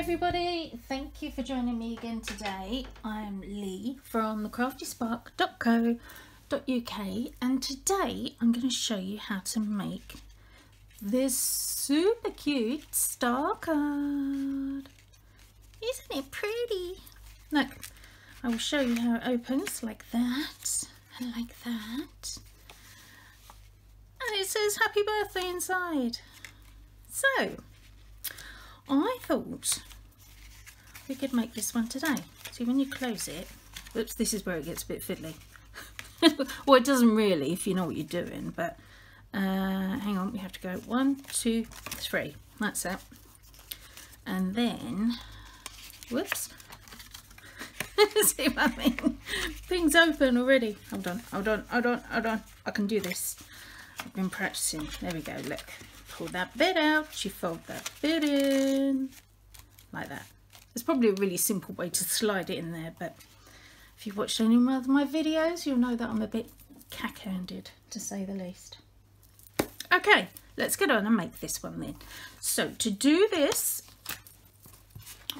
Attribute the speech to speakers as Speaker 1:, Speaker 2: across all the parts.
Speaker 1: everybody, thank you for joining me again today. I'm Lee from thecraftyspark.co.uk and today I'm going to show you how to make this super cute star card. Isn't it pretty? Look, I will show you how it opens like that and like that. And it says happy birthday inside. So I thought we could make this one today. See, when you close it, whoops, this is where it gets a bit fiddly. Well, it doesn't really if you know what you're doing, but hang on, we have to go 1, 2, 3. That's it. And then, whoops. See what I mean? Things open already. Hold on. I can do this. I've been practicing. There we go, look. Pull that bit out, you fold that bit in, like that. It's probably a really simple way to slide it in there, but if you've watched any of my videos, you'll know that I'm a bit cack-handed, to say the least. Okay, let's get on and make this one then. So to do this,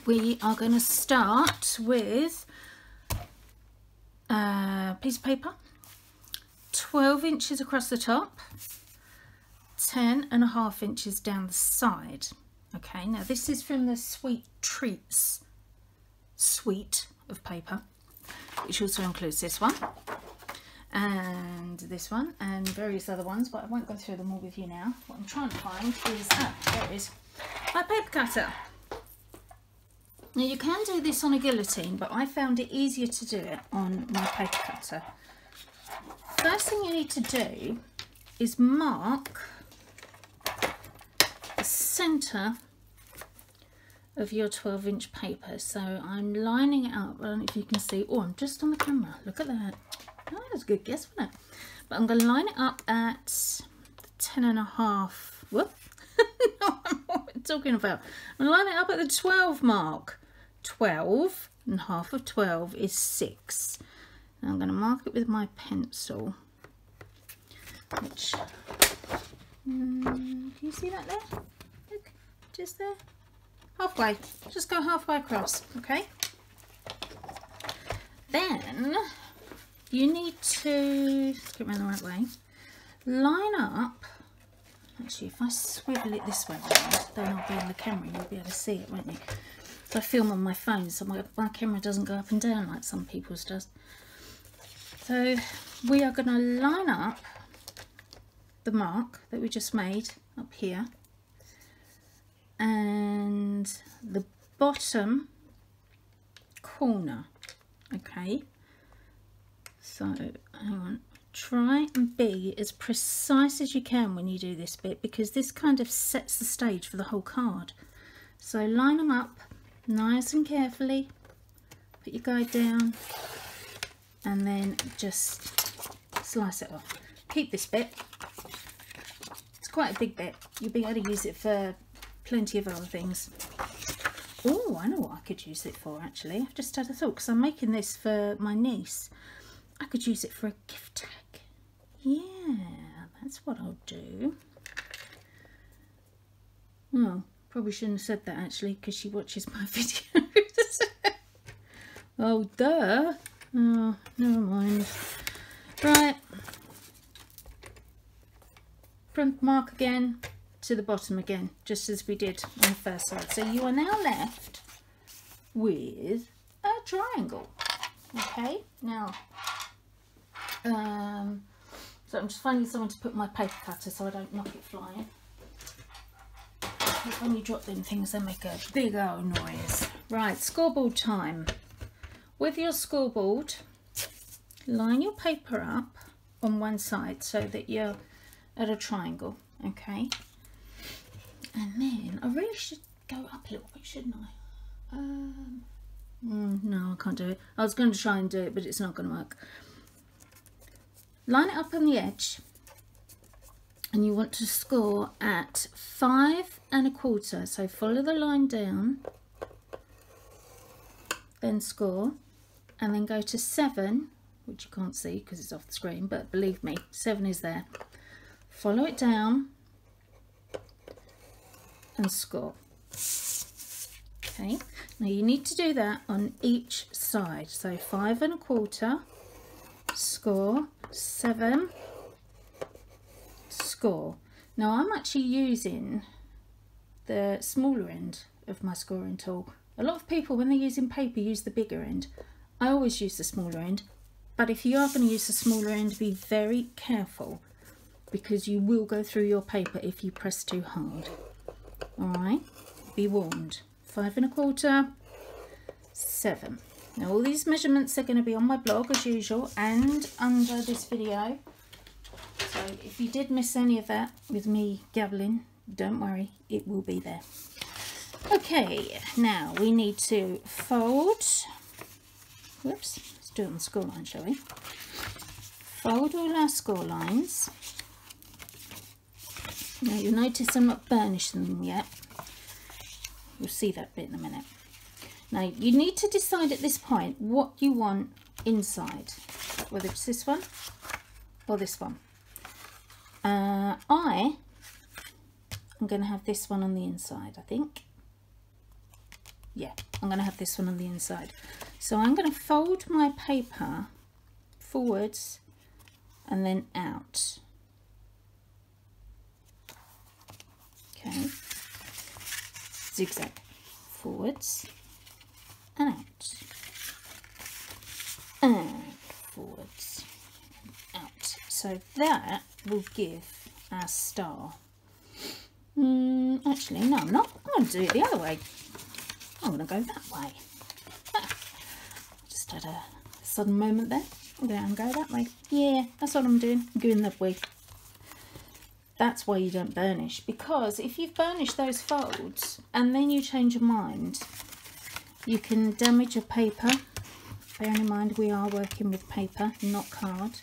Speaker 1: we are going to start with a piece of paper, 12 inches across the top, 10.5 inches down the side. Okay, now this is from the Sweet Treats suite of paper, which also includes this one and this one and various other ones, but I won't go through them all with you now. What I'm trying to find is, there it is, my paper cutter. Now you can do this on a guillotine, but I found it easier to do it on my paper cutter. First thing you need to do is mark the centre of your 12-inch paper. So I'm lining it up. I don't know if you can see. Oh, I'm just on the camera. Look at that. Oh, that's a good guess, wasn't it? But I'm going to line it up at 10.5. Whoop. No, what am I talking about? I'm lining it up at the 12 mark. 12 and half of 12 is 6. And I'm going to mark it with my pencil. Which, can you see that there? Look, just there. Halfway. Just go halfway across, okay? Then you need to, let's get around the right way, line up. Actually, if I swivel it this way around, then I'll be on the camera and you'll be able to see it, won't you? So I film on my phone, so my camera doesn't go up and down like some people's does. So we are going to line up the mark that we just made up here and the bottom corner. Okay, so hang on, try and be as precise as you can when you do this bit, because this kind of sets the stage for the whole card. So line them up nice and carefully, put your guide down and then just slice it off. Keep this bit. It's quite a big bit. You'll be able to use it for plenty of other things. Oh, I know what I could use it for actually. I've just had a thought, because I'm making this for my niece. I could use it for a gift tag. Yeah, that's what I'll do. Oh, probably shouldn't have said that actually, because she watches my videos. Oh, duh. Oh, never mind. Right. Front mark again to the bottom again, just as we did on the first side. So you are now left with a triangle. Okay, now so I'm just finding someone to put my paper cutter so I don't knock it flying. When you drop them things, they make a big old noise. Right, scoreboard time. With your scoreboard, line your paper up on one side so that you're at a triangle, okay? And then I really should go up a little bit, shouldn't I? No, I can't do it. I was going to try and do it, but it's not going to work. Line it up on the edge, and you want to score at 5 1/4. So follow the line down, then score, and then go to 7, which you can't see because it's off the screen, but believe me, 7 is there. Follow it down and score. Okay, now you need to do that on each side. So 5 1/4, score, 7, score. Now I'm actually using the smaller end of my scoring tool. A lot of people, when they're using paper, use the bigger end. I always use the smaller end, but if you are going to use the smaller end, be very careful, because you will go through your paper if you press too hard. Alright, be warned. 5 1/4, 7. Now all these measurements are going to be on my blog as usual and under this video. So if you did miss any of that with me gabbling, don't worry, it will be there. Okay, now we need to fold. Whoops, let's do it on the score line, shall we? Fold all our score lines. Now you'll notice I'm not burnishing them yet. You'll see that bit in a minute. Now you need to decide at this point what you want inside, whether it's this one or this one. I'm going to have this one on the inside, I think. Yeah, I'm going to have this one on the inside. So I'm going to fold my paper forwards and then out. Okay, zigzag, forwards and out, and forwards and out. So that will give our star. Actually, no, I'm not. I'm going to do it the other way. I'm going to go that way. Just had a sudden moment there. I'm going to go that way. Yeah, that's what I'm doing. I'm going that way. That's why you don't burnish, because if you've burnished those folds and then you change your mind, you can damage your paper. Bearing in mind we are working with paper, not card.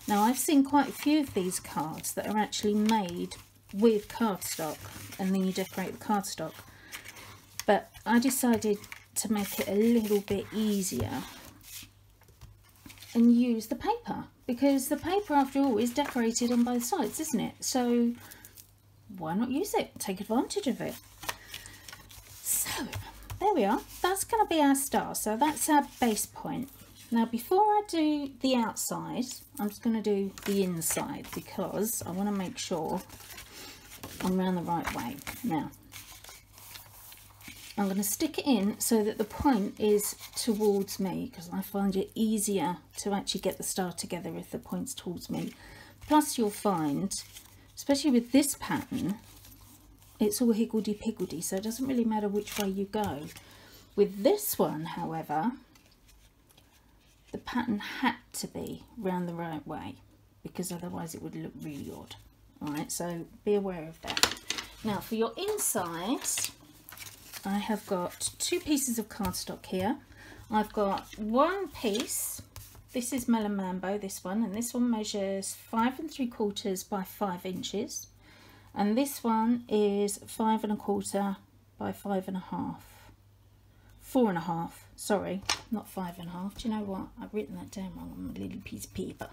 Speaker 1: Now I've seen quite a few of these cards that are actually made with cardstock, and then you decorate the cardstock. But I decided to make it a little bit easier and use the paper, because the paper after all is decorated on both sides, isn't it? So why not use it, take advantage of it? So there we are, that's going to be our star. So that's our base point. Now before I do the outside, I'm just going to do the inside, because I want to make sure I'm around the right way. Now I'm going to stick it in so that the point is towards me, because I find it easier to actually get the star together if the point's towards me. Plus you'll find, especially with this pattern, it's all higgledy-piggledy, so it doesn't really matter which way you go. With this one, however, the pattern had to be round the right way, because otherwise it would look really odd. Alright, so be aware of that. Now for your inside, I have got 2 pieces of cardstock here. I've got one piece, this is Melon Mambo, this one, and this one measures 5 3/4 by 5 inches. And this one is 5 1/4 by 5 1/2. 4 1/2, sorry, not 5 1/2. Do you know what? I've written that down wrong on a little piece of paper.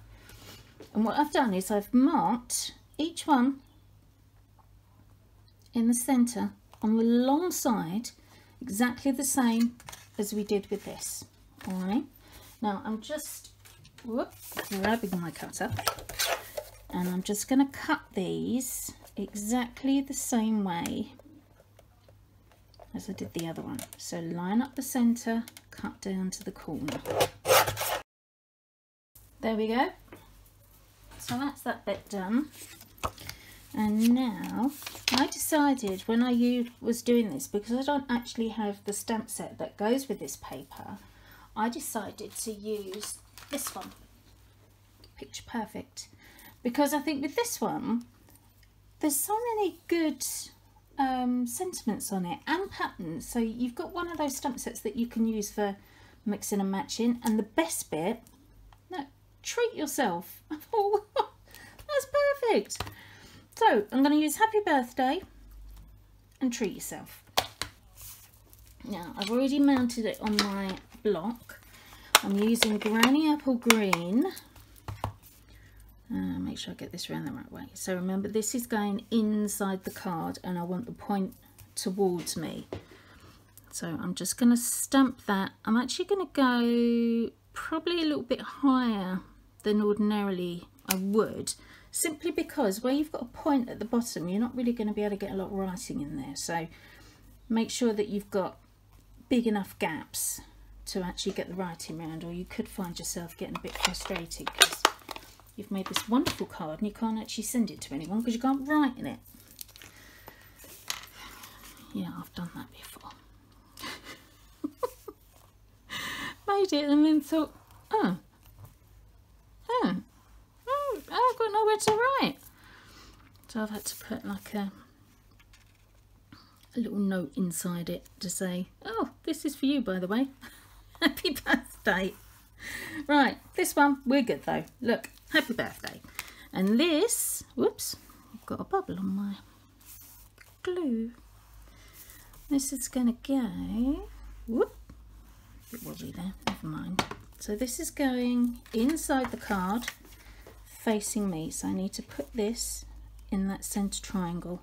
Speaker 1: And what I've done is I've marked each one in the centre on the long side, exactly the same as we did with this. All right, now I'm just grabbing my cutter, and I'm just going to cut these exactly the same way as I did the other one. So line up the centre, cut down to the corner. There we go. So that's that bit done. And now I decided when I was doing this, because I don't actually have the stamp set that goes with this paper, I decided to use this one, Picture Perfect, because I think with this one there's so many good sentiments on it and patterns. So you've got one of those stamp sets that you can use for mixing and matching, and the best bit, no, treat yourself. Oh, that's perfect. So I'm going to use Happy Birthday and Treat Yourself. Now I've already mounted it on my block. I'm using Granny Apple Green. Make sure I get this around the right way. So remember, this is going inside the card and I want the point towards me. So I'm just going to stamp that. I'm actually going to go probably a little bit higher than ordinarily I would, simply because where you've got a point at the bottom, you're not really going to be able to get a lot of writing in there. So make sure that you've got big enough gaps to actually get the writing around, or you could find yourself getting a bit frustrated because you've made this wonderful card and you can't actually send it to anyone because you can't write in it. Yeah, I've done that before. Made it and then thought, I've got nowhere to write. So I've had to put like a little note inside it to say, oh, this is for you, by the way. Happy birthday. Right, this one, we're good though. Look, happy birthday. And this, whoops, I've got a bubble on my glue. This is going to go, whoop, a bit wobbly there, never mind. So this is going inside the card, facing me. So I need to put this in that centre triangle.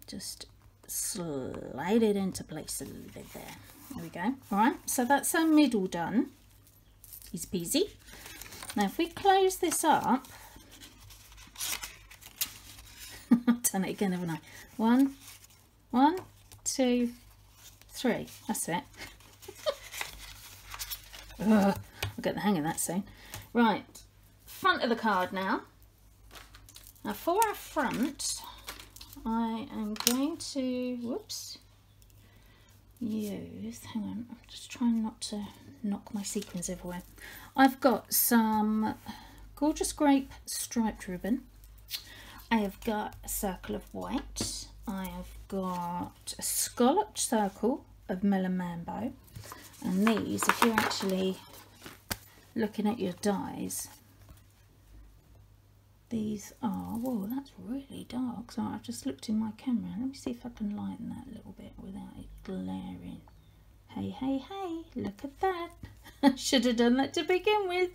Speaker 1: Just slide it into place a little bit there. There we go. All right, so that's our middle done. Easy peasy. Now if we close this up, I've done it again, haven't I? 1, 2, 3. That's it. I'll get the hang of that soon. Right, front of the card now. Now for our front, I am going to, whoops, use, hang on, I'm just trying not to knock my sequins everywhere. I've got some gorgeous grape striped ribbon. I have got a circle of white. I have got a scalloped circle of melon mambo. And these, if you're actually looking at your dies, these are, whoa, that's really dark. So I've just looked in my camera. Let me see if I can lighten that a little bit without it glaring. Hey, hey, hey, look at that. I should have done that to begin with.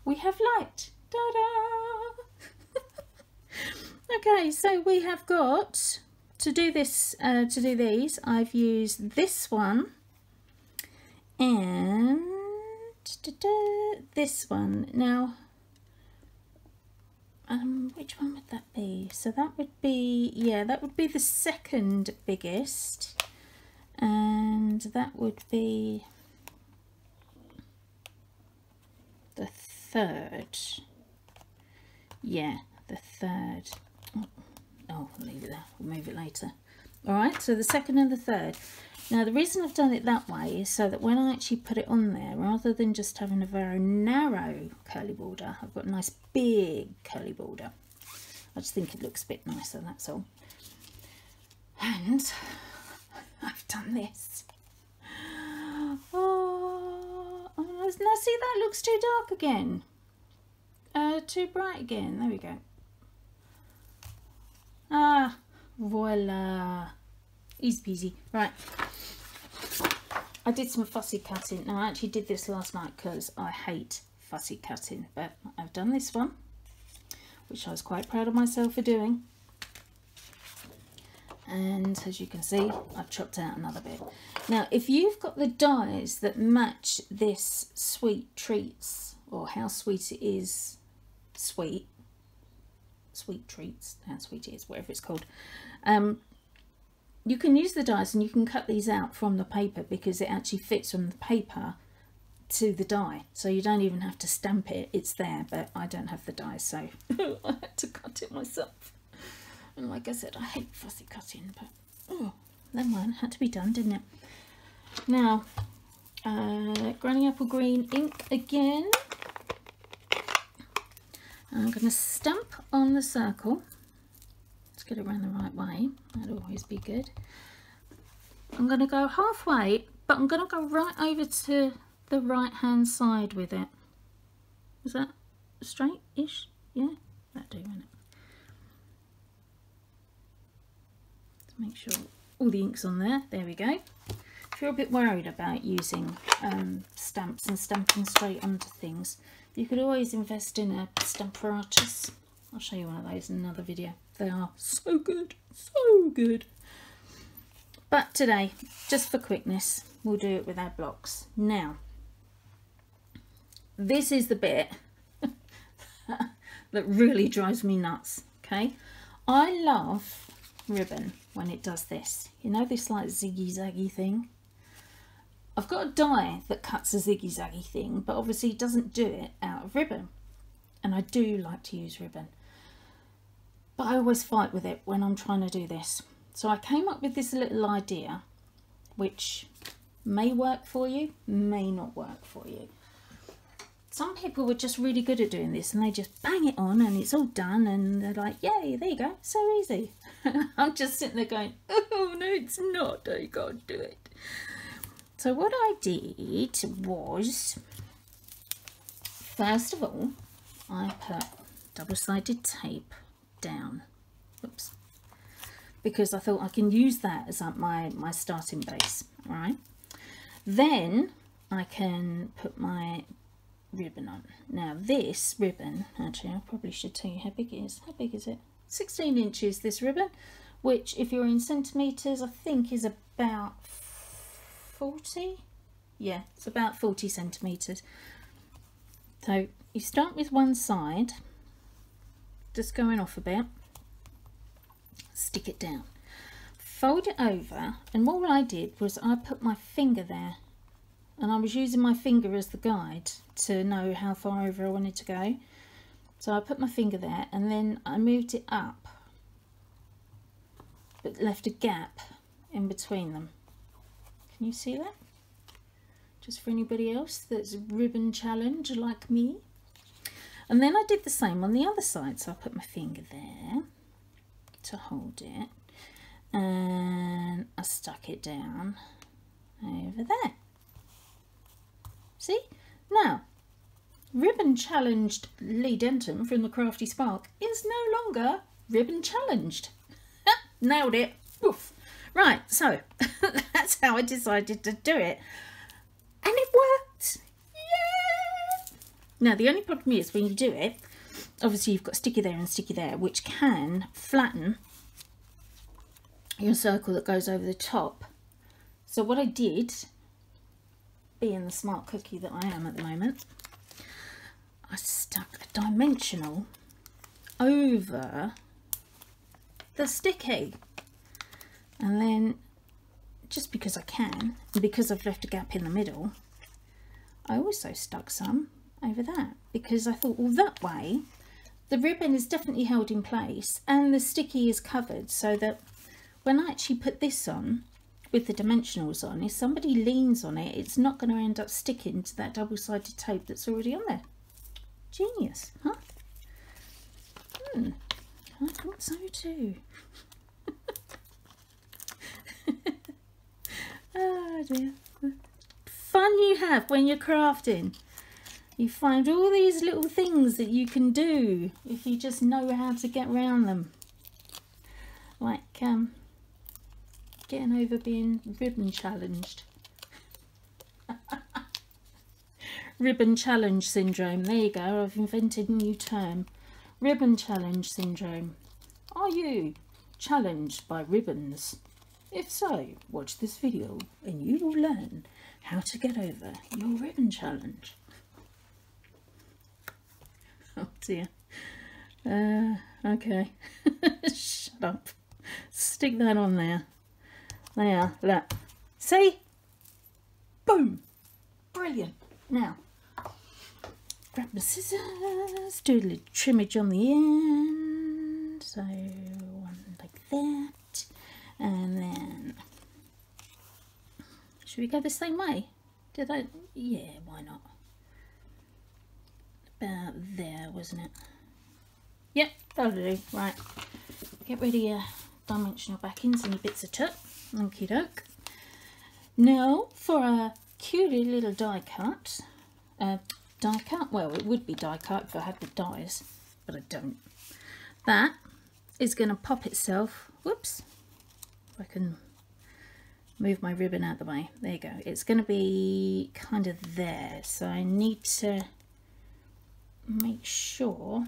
Speaker 1: We have light. Ta-da! Okay, so we have got, to do this, to do these, I've used this one and this one. Now, which one would that be? So that would be, yeah, that would be the second biggest, and that would be the third. Yeah, the third. Oh, I'll leave it there, we'll move it later. Alright, so the second and the third. Now the reason I've done it that way is so that when I actually put it on there, rather than just having a very narrow curly border, I've got a nice big curly border. I just think it looks a bit nicer, that's all. And I've done this. Oh, now see, that looks too dark again. Too bright again. There we go. Ah, voila. Easy peasy. Right. I did some fussy cutting. Now I actually did this last night because I hate fussy cutting, but I've done this one, which I was quite proud of myself for doing. And as you can see, I've chopped out another bit. Now, if you've got the dies that match this sweet treats, or how sweet it is, sweet treats, how sweet it is, whatever it's called, you can use the dies and you can cut these out from the paper because it actually fits from the paper to the die, so you don't even have to stamp it, it's there. But I don't have the dies, so I had to cut it myself. And like I said, I hate fussy cutting, but oh, never mind, had to be done, didn't it? Now, Granny Apple Green ink again. I'm going to stamp on the circle. Let's get it around the right way, that'll always be good. I'm going to go halfway, but I'm going to go right over to the right hand side with it. Is that straight-ish? Yeah, that'll do, won't it? Let's make sure all the ink's on there. There we go. If you're a bit worried about using stamps and stamping straight onto things, you could always invest in a stamparatus. I'll show you one of those in another video. They are so good, so good. But today, just for quickness, we'll do it with our blocks. Now, this is the bit that really drives me nuts, okay? I love ribbon when it does this. You know, this like ziggy-zaggy thing? I've got a die that cuts a ziggy-zaggy thing, but obviously it doesn't do it out of ribbon. And I do like to use ribbon. But I always fight with it when I'm trying to do this. So I came up with this little idea, which may work for you, may not work for you. Some people were just really good at doing this and they just bang it on and it's all done and they're like, yay, there you go, so easy. I'm just sitting there going, oh no, it's not, I can't do it. So what I did was, first of all, I put double-sided tape down. Oops. Because I thought I can use that as my starting base. All right. Then I can put my ribbon on. Now this ribbon, actually I probably should tell you how big it is. How big is it? 16 inches this ribbon, which if you're in centimetres I think is about 40. Yeah, it's about 40 centimetres. So you start with one side, just going off a bit, stick it down, fold it over, and all I did was I put my finger there. And I was using my finger as the guide to know how far over I wanted to go. So I put my finger there and then I moved it up, but left a gap in between them. Can you see that? Just for anybody else that's ribbon challenge like me. And then I did the same on the other side. So I put my finger there to hold it and I stuck it down over there. See? Now, ribbon challenged Lea Denton from the Crafty Spark is no longer ribbon challenged. Nailed it. Oof. Right, so that's how I decided to do it. And it worked. Yeah! Now, the only problem is when you do it, obviously you've got sticky there and sticky there, which can flatten your circle that goes over the top. So what I did, being the smart cookie that I am at the moment, I stuck a dimensional over the sticky, and then just because I can and because I've left a gap in the middle, I also stuck some over that because I thought, well, that way the ribbon is definitely held in place and the sticky is covered, so that when I actually put this on with the dimensionals on, if somebody leans on it, it's not going to end up sticking to that double-sided tape that's already on there. Genius, huh? I thought so too. Oh dear. Fun you have when you're crafting. You find all these little things that you can do if you just know how to get around them. Like getting over being ribbon challenged. Ribbon challenge syndrome. There you go. I've invented a new term. Ribbon challenge syndrome. Are you challenged by ribbons? If so, watch this video and you will learn how to get over your ribbon challenge. Oh dear. Okay. Shut up. Stick that on there. There, look. See? Boom. Brilliant. Now, grab my scissors, do a little trimmage on the end. So, one like that. And then, should we go the same way? Did I? Yeah, why not? About there, wasn't it? Yep, that'll do. Right. Get rid of your dimensional backings and your bits of tut. Okie doke. Now, for a cutie little die cut. Well, it would be die cut if I had the dies, but I don't. That is going to pop itself. Whoops. If I can move my ribbon out of the way. There you go. It's going to be kind of there. So I need to make sure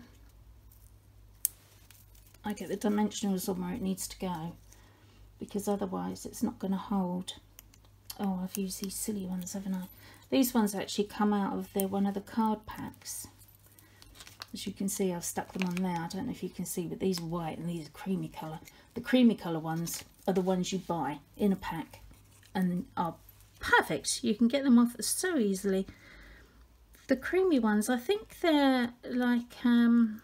Speaker 1: I get the dimensionals on where it needs to go. because otherwise it's not going to hold. Oh, I've used these silly ones, haven't I? These ones actually come out of one of the card packs. As you can see, I've stuck them on there. I don't know if you can see, but these are white and these are creamy colour. The creamy colour ones are the ones you buy in a pack and are perfect. You can get them off so easily. The creamy ones, I think they're like, I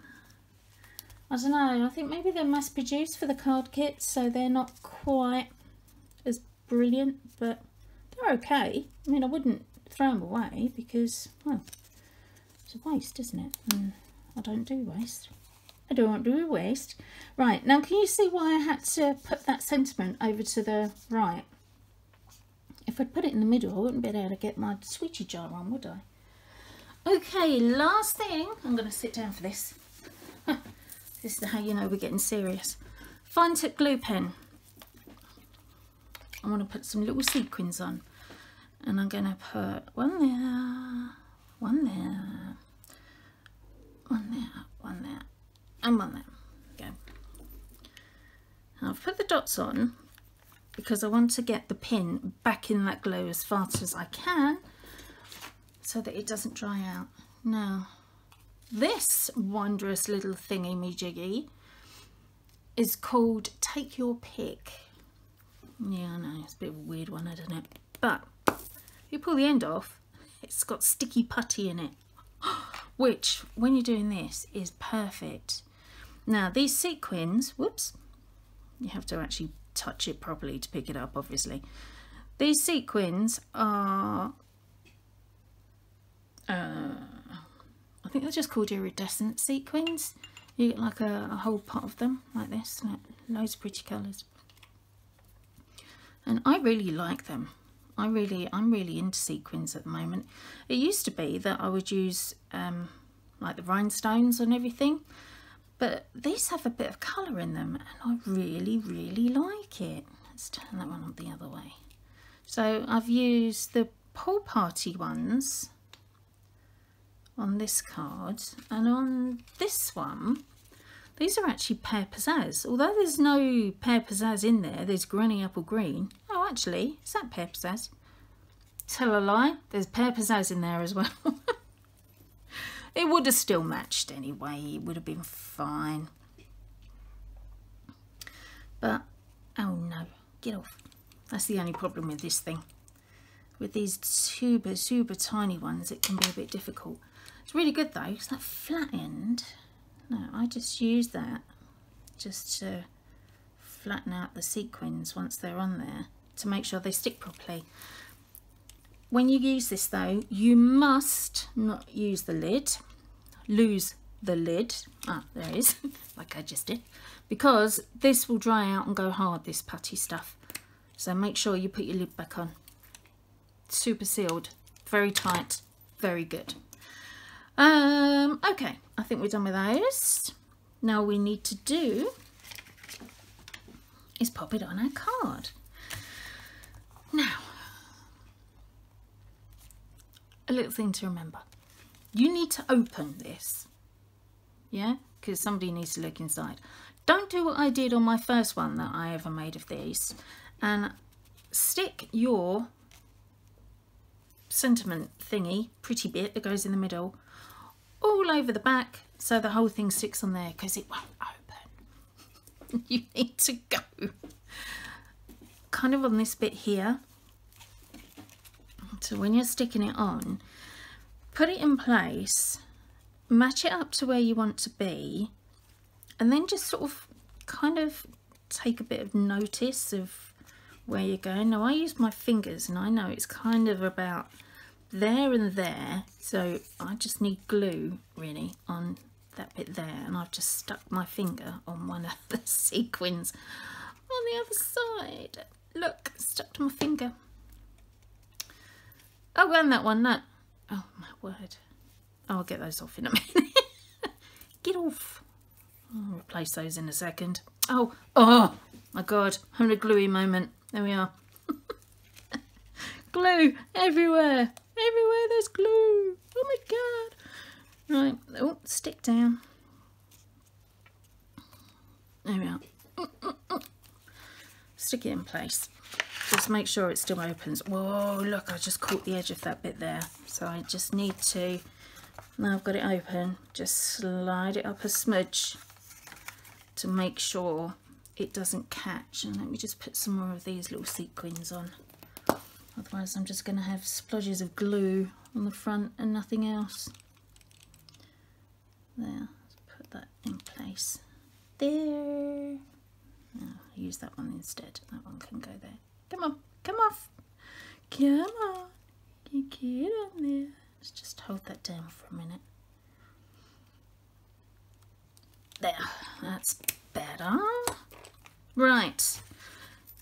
Speaker 1: don't know, I think maybe they're mass produced for the card kits, so they're not quite as brilliant, but they're okay. I mean, I wouldn't throw them away because, well, it's a waste, isn't it? And I don't do waste. I don't do waste. Right, now can you see why I had to put that sentiment over to the right? If I'd put it in the middle, I wouldn't be able to get my sweetie jar on, would I? Okay, last thing. I'm going to sit down for this. This is how you know we're getting serious. Fine tip glue pen. I want to put some little sequins on. And I'm going to put one there, one there, one there, one there, and one there. Go. I've put the dots on because I want to get the pin back in that glue as fast as I can so that it doesn't dry out. Now, this wondrous little thingy-me-jiggy is called Take Your Pick. Yeah, I know, it's a bit of a weird one, isn't it? But if you pull the end off, it's got sticky putty in it, which, when you're doing this, is perfect. Now, these sequins, whoops, you have to actually touch it properly to pick it up, obviously. These sequins are, I think they're just called iridescent sequins. You get like a whole pot of them, like this, like loads of pretty colours. And I really like them. I'm really into sequins at the moment. It used to be that I would use like the rhinestones and everything, but these have a bit of colour in them and I really like it. Let's turn that one on the other way. So I've used the pool party ones on this card, and on this one these are actually pear pizzazz. Although there's no pear pizzazz in there, there's granny apple green. Oh, actually, is that pear pizzazz? Tell a lie, there's pear pizzazz in there as well. It would have still matched anyway, it would have been fine. But, oh no, get off. That's the only problem with this thing. With these super tiny ones, it can be a bit difficult. It's really good though, because that flat end, no, I just use that just to flatten out the sequins once they're on there to make sure they stick properly. When you use this though, you must not use the lid, lose the lid, there it is, like I just did, because this will dry out and go hard, this putty stuff. So make sure you put your lid back on. Super sealed, very tight, very good. Okay, I think we're done with those. Now all we need to do is pop it on our card. Now, a little thing to remember. You need to open this, yeah, because somebody needs to look inside. Don't do what I did on my first one that I ever made of these, and stick your sentiment thingy, pretty bit that goes in the middle, all over the back so the whole thing sticks on there, because it won't open. You need to go kind of on this bit here. So when you're sticking it on, put it in place, match it up to where you want to be, and then just sort of kind of take a bit of notice of where you're going. Now I use my fingers and I know it's kind of about there and there, so I just need glue really on that bit there, and I've just stuck my finger on one of the sequins on the other side. Look, stuck to my finger. Oh, and that one, that. Oh my word. I'll get those off in a minute. Get off. I'll replace those in a second. Oh my God, I'm having a gluey moment. There we are. Glue everywhere. Everywhere there's glue. Oh my God. Right, oh, stick down. There we are. stick it in place. Just make sure it still opens. Whoa, look, I just caught the edge of that bit there. So I just need to, now I've got it open, just slide it up a smudge to make sure it doesn't catch. And let me just put some more of these little sequins on. Otherwise I'm just going to have splodges of glue on the front and nothing else. There, let's put that in place. There. No, I'll use that one instead. That one can go there. Come on, come off. Come on. You get on there. Let's just hold that down for a minute. There, that's better. Right,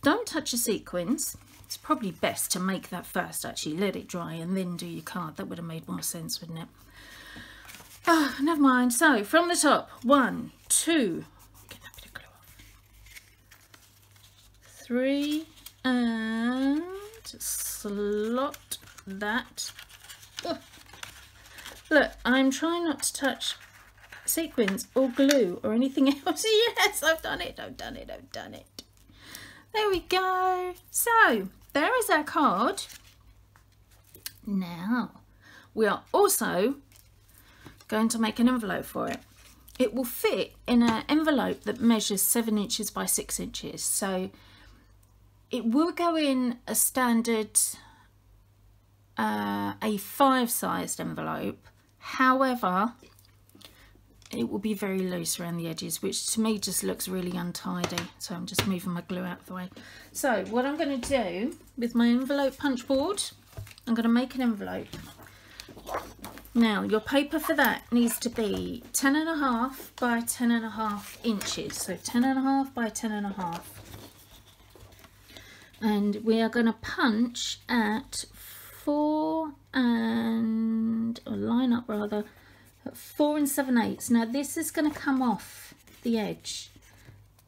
Speaker 1: don't touch your sequins. It's probably best to make that first, actually. Let it dry and then do your card. That would have made more sense, wouldn't it? Oh, never mind. So, from the top, 1, 2, get that bit of glue off. 3, and slot that. Oh. Look, I'm trying not to touch sequins or glue or anything else. Yes, I've done it, I've done it, I've done it. There we go. So, there is our card. Now, we are also going to make an envelope for it. It will fit in an envelope that measures 7 inches by 6 inches. So, it will go in a standard A5 sized envelope. However, it will be very loose around the edges, which to me just looks really untidy. So I'm just moving my glue out of the way. So what I'm going to do with my envelope punch board, I'm going to make an envelope. Now your paper for that needs to be 10.5 by 10.5 inches. So 10.5 by 10.5. And we are going to punch at 4 7/8. Now this is going to come off the edge,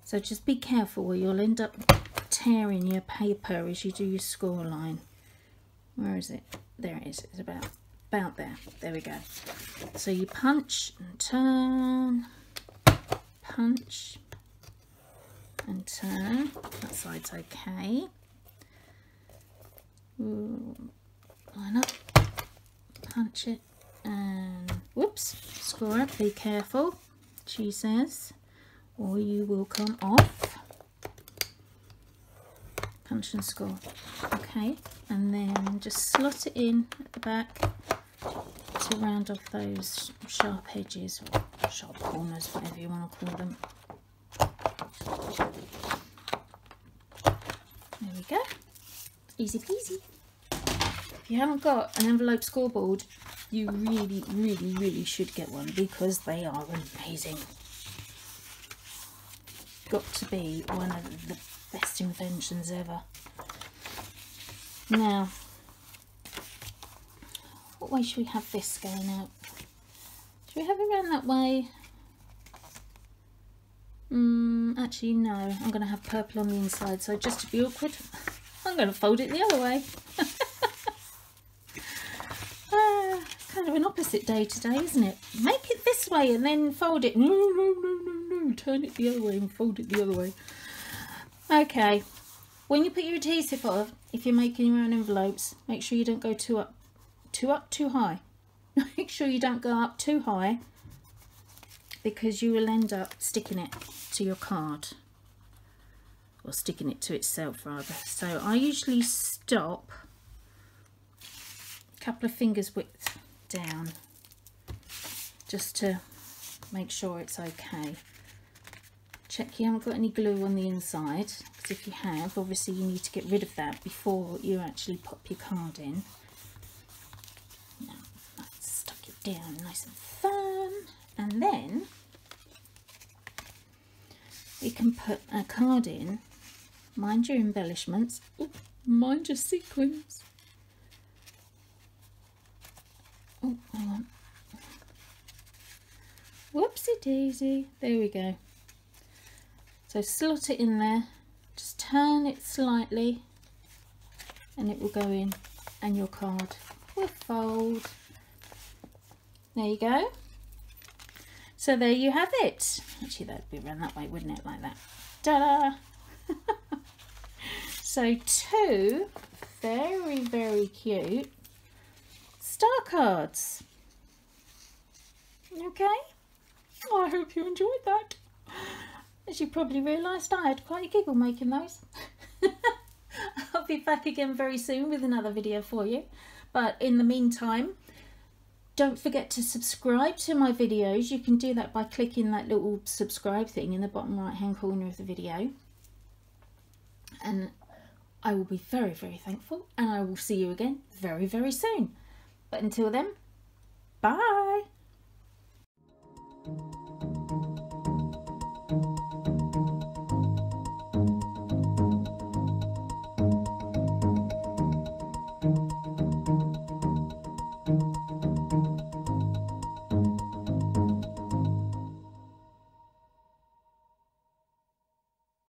Speaker 1: so just be careful or you'll end up tearing your paper as you do your score line. Where is it? There it is. It's about there. There we go. So you punch and turn, punch and turn. That side's okay. Ooh, line up, punch it, and whoops, score it. Be careful, she says, or you will come off. Punch and score. Okay, and then just slot it in at the back to round off those sharp edges or sharp corners, whatever you want to call them. There we go. Easy peasy. If you haven't got an envelope scoreboard, you really should get one because they are amazing. Got to be one of the best inventions ever. Now, what way should we have this going out? Should we have it around that way? Actually no, I'm going to have purple on the inside, so just to be awkward, I'm going to fold it the other way. Kind of an opposite day today, isn't it? Make it this way and then fold it. No, turn it the other way and fold it the other way. Okay, when you put your adhesive on, if you're making your own envelopes, make sure you don't go too high. Make sure you don't go up too high, because you will end up sticking it to your card, or sticking it to itself rather. So I usually stop a couple of fingers width down just to make sure it's okay. Check you haven't got any glue on the inside, because if you have, obviously you need to get rid of that before you actually pop your card in. Now that's stuck it down nice and firm, and then we can put a card in. Mind your embellishments. Ooh, mind your sequins. Oh, hang on. Whoopsie daisy. There we go. So slot it in there. Just turn it slightly and it will go in, and your card will fold. There you go. So there you have it. Actually, that'd be around that way, wouldn't it? Like that. Ta-da! So 2 very, very cute star cards. Okay, I hope you enjoyed that. As you probably realised, I had quite a giggle making those. I'll be back again very soon with another video for you. But in the meantime, don't forget to subscribe to my videos. You can do that by clicking that little subscribe thing in the bottom right hand corner of the video. And I will be very, very thankful, and I will see you again very, very soon. But until then, bye!